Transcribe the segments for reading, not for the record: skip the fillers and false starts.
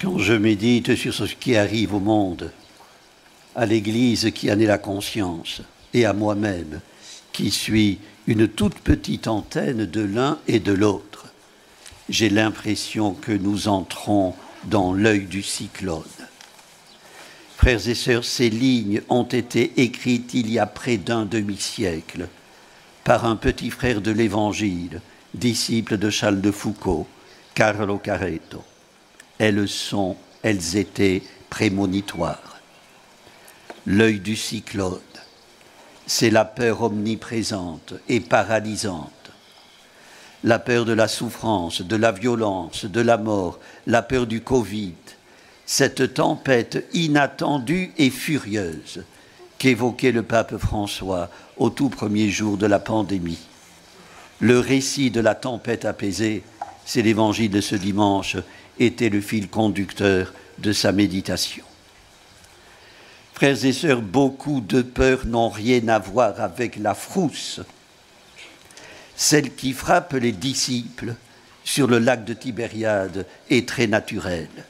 Quand je médite sur ce qui arrive au monde, à l'Église qui en est la conscience, et à moi-même, qui suis une toute petite antenne de l'un et de l'autre, j'ai l'impression que nous entrons dans l'œil du cyclone. Frères et sœurs, ces lignes ont été écrites il y a près d'un demi-siècle par un petit frère de l'Évangile, disciple de Charles de Foucault, Carlo Caretto. Elles étaient prémonitoires. L'œil du cyclone, c'est la peur omniprésente et paralysante. La peur de la souffrance, de la violence, de la mort, la peur du Covid, cette tempête inattendue et furieuse qu'évoquait le pape François au tout premier jour de la pandémie. Le récit de la tempête apaisée, c'est l'évangile de ce dimanche, était le fil conducteur de sa méditation. Frères et sœurs, beaucoup de peurs n'ont rien à voir avec la frousse, celle qui frappe les disciples sur le lac de Tibériade est très naturelle.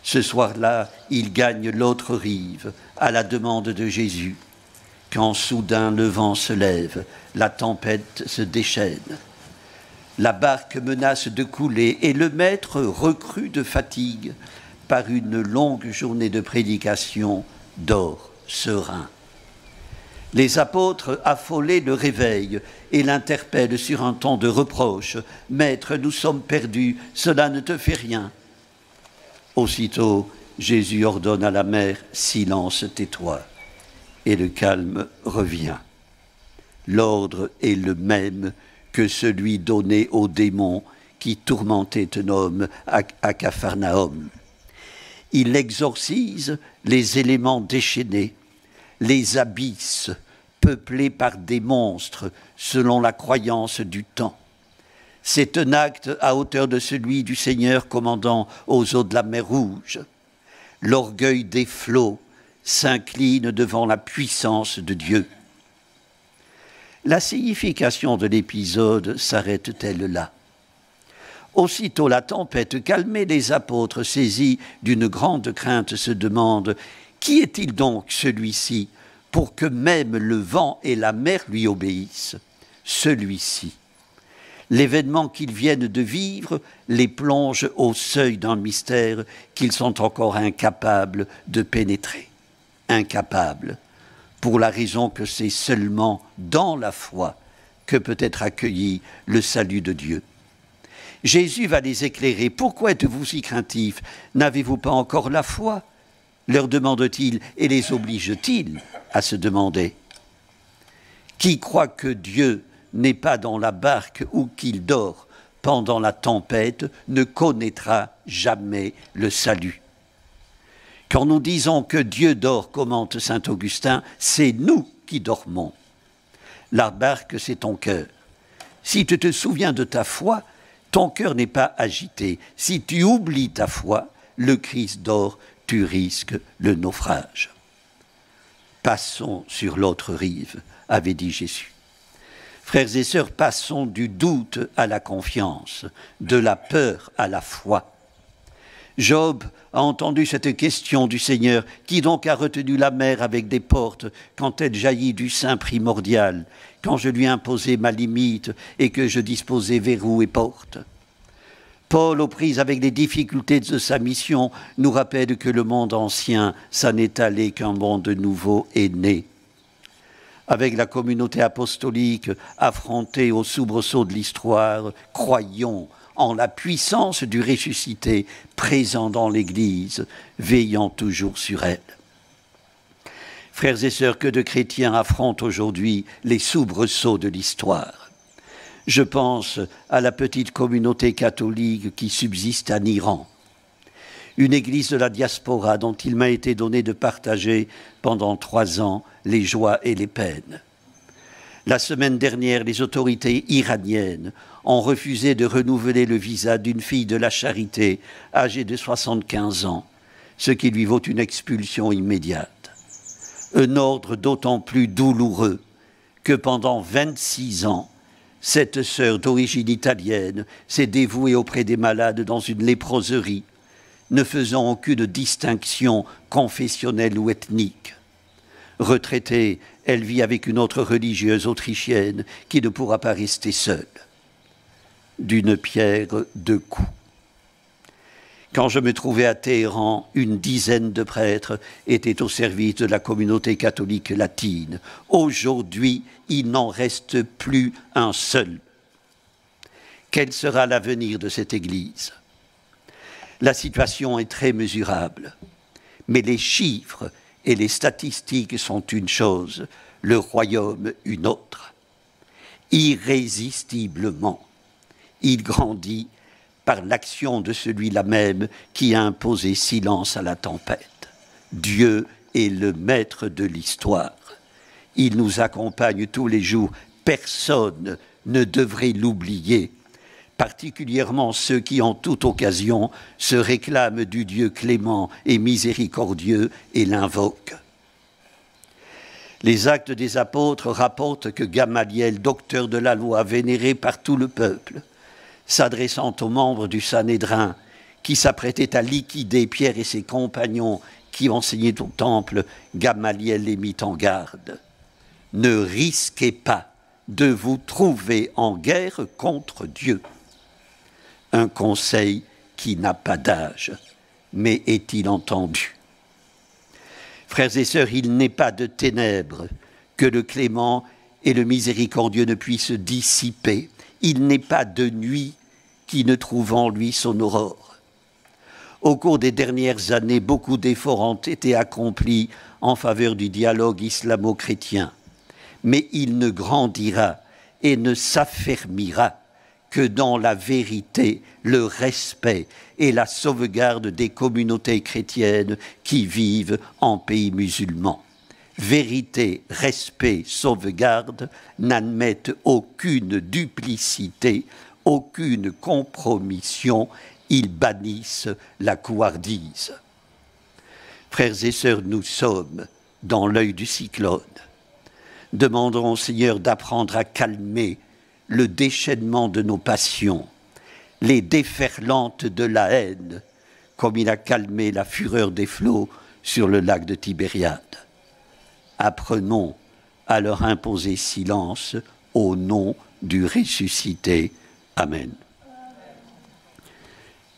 Ce soir-là, ils gagnent l'autre rive à la demande de Jésus. Quand soudain le vent se lève, la tempête se déchaîne. La barque menace de couler et le maître, recru de fatigue par une longue journée de prédication, dort serein. Les apôtres, affolés, le réveillent et l'interpellent sur un ton de reproche. « Maître, nous sommes perdus, cela ne te fait rien. » Aussitôt, Jésus ordonne à la mer « Silence, tais-toi » et le calme revient. L'ordre est le même que celui donné aux démons qui tourmentaient un homme à Capharnaüm. Il exorcise les éléments déchaînés, les abysses peuplés par des monstres selon la croyance du temps. C'est un acte à hauteur de celui du Seigneur commandant aux eaux de la mer Rouge. L'orgueil des flots s'incline devant la puissance de Dieu. La signification de l'épisode s'arrête-t-elle là? Aussitôt la tempête calmée, les apôtres saisis d'une grande crainte se demandent « Qui est-il donc celui-ci pour que même le vent et la mer lui obéissent ?» Celui-ci. L'événement qu'ils viennent de vivre les plonge au seuil d'un mystère qu'ils sont encore incapables de pénétrer. Incapables, pour la raison que c'est seulement dans la foi que peut être accueilli le salut de Dieu. Jésus va les éclairer. « Pourquoi êtes-vous si craintifs? N'avez-vous pas encore la foi ?» leur demande-t-il et les oblige-t-il à se demander. Qui croit que Dieu n'est pas dans la barque ou qu'il dort pendant la tempête ne connaîtra jamais le salut. Quand nous disons que Dieu dort, commente saint Augustin, c'est nous qui dormons. La barque, c'est ton cœur. Si tu te souviens de ta foi, ton cœur n'est pas agité. Si tu oublies ta foi, le Christ dort, tu risques le naufrage. Passons sur l'autre rive, avait dit Jésus. Frères et sœurs, passons du doute à la confiance, de la peur à la foi. Job a entendu cette question du Seigneur, qui donc a retenu la mer avec des portes quand elle jaillit du sein primordial, quand je lui imposais ma limite et que je disposais verrous et portes. Paul, aux prises avec les difficultés de sa mission, nous rappelle que le monde ancien, ça n'est allé qu'un monde nouveau est né. Avec la communauté apostolique affrontée aux soubresauts de l'histoire, croyons en la puissance du ressuscité présent dans l'Église, veillant toujours sur elle. Frères et sœurs, que de chrétiens affrontent aujourd'hui les soubresauts de l'histoire. Je pense à la petite communauté catholique qui subsiste en Iran, une église de la diaspora dont il m'a été donné de partager pendant 3 ans les joies et les peines. La semaine dernière, les autorités iraniennes ont refusé de renouveler le visa d'une fille de la charité âgée de 75 ans, ce qui lui vaut une expulsion immédiate. Un ordre d'autant plus douloureux que pendant 26 ans, cette sœur d'origine italienne s'est dévouée auprès des malades dans une léproserie, ne faisant aucune distinction confessionnelle ou ethnique. Retraitée, elle vit avec une autre religieuse autrichienne qui ne pourra pas rester seule. D'une pierre deux coups. Quand je me trouvais à Téhéran, une dizaine de prêtres étaient au service de la communauté catholique latine. Aujourd'hui, il n'en reste plus un seul. Quel sera l'avenir de cette Église? La situation est très mesurable, mais les chiffres et les statistiques sont une chose, le royaume une autre. Irrésistiblement, il grandit par l'action de celui-là même qui a imposé silence à la tempête. Dieu est le maître de l'histoire. Il nous accompagne tous les jours. Personne ne devrait l'oublier, particulièrement ceux qui, en toute occasion, se réclament du Dieu clément et miséricordieux et l'invoquent. Les Actes des Apôtres rapportent que Gamaliel, docteur de la loi, vénéré par tout le peuple, s'adressant aux membres du Sanhédrin, qui s'apprêtaient à liquider Pierre et ses compagnons qui enseignaient au temple, Gamaliel les mit en garde. Ne risquez pas de vous trouver en guerre contre Dieu. Un conseil qui n'a pas d'âge, mais est-il entendu? Frères et sœurs, il n'est pas de ténèbres que le clément et le miséricordieux ne puissent dissiper. Il n'est pas de nuit qui ne trouve en lui son aurore. Au cours des dernières années, beaucoup d'efforts ont été accomplis en faveur du dialogue islamo-chrétien, mais il ne grandira et ne s'affermira que dans la vérité, le respect et la sauvegarde des communautés chrétiennes qui vivent en pays musulmans. Vérité, respect, sauvegarde n'admettent aucune duplicité, aucune compromission, ils bannissent la couardise. Frères et sœurs, nous sommes dans l'œil du cyclone. Demandons au Seigneur d'apprendre à calmer le déchaînement de nos passions, les déferlantes de la haine, comme il a calmé la fureur des flots sur le lac de Tibériade. Apprenons à leur imposer silence au nom du ressuscité. Amen.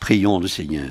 Prions le Seigneur.